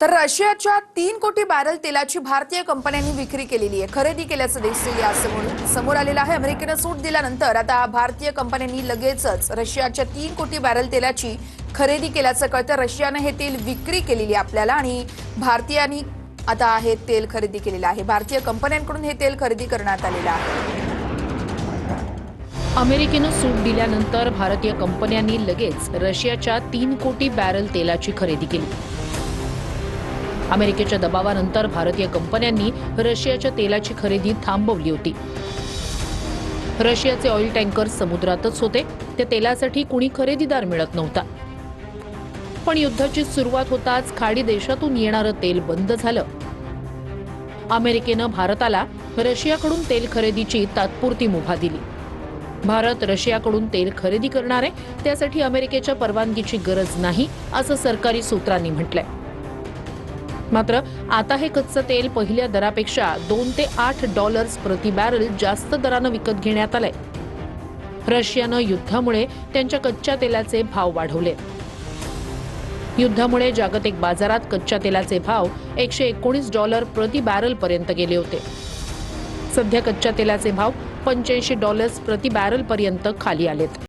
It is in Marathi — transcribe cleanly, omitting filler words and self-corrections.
तर रशियाच्या 3 कोटी बॅरल तेलाची भारतीय कंपन्यांनी विक्री केलेली आहे, खरेदी केल्याचं दिसलेली आहे समोर आलेलं आहे। अमेरिकेनं सूट दिल्यानंतर आता भारतीय कंपन्यांनी लगेचच रशियाच्या 3 कोटी बॅरल तेलाची खरेदी केल्याचं कळतं। रशियानं हे तेल विक्री केलेली आहे आपल्याला आणि भारतीयांनी आता हे तेल खरेदी केलेलं आहे। भारतीय कंपन्यांकडून हे तेल खरेदी करण्यात आलेलं आहे। अमेरिकेनं सूट दिल्यानंतर भारतीय कंपन्यांनी लगेच रशियाच्या 3 कोटी बॅरल तेलाची खरेदी केली। अमेरिकेच्या दबावानंतर भारतीय कंपन्यांनी रशियाच्या तेलाची खरेदी थांबवली होती। रशियाचे ऑइल टँकर समुद्रातच होते, त्या तेलासाठी कुणी खरेदीदार मिळत नव्हता। पण युद्धाची सुरुवात होताच खाडी देशातून येणारं तेल बंद झालं। अमेरिकेनं भारताला रशियाकडून तेल खरेदीची तात्पुरती मुभा दिली। भारत रशियाकडून तेल खरेदी करणार आहे, त्यासाठी अमेरिकेच्या परवानगीची गरज नाही असं सरकारी सूत्रांनी म्हटलंय। मात्र आता हे कच्चं तेल पहिल्या दरापेक्षा $2 ते $8 प्रति बॅरल जास्त दरानं विकत घेण्यात आलंय। रशियानं युद्धामुळे त्यांच्या कच्च्या तेलाचे भाव वाढवले। युद्धामुळे जागतिक बाजारात कच्च्या तेलाचे भाव $119 प्रति बॅरल पर्यंत गेले होते। सध्या कच्च्या तेलाचे भाव $85 प्रति बॅरल पर्यंत खाली आलेत।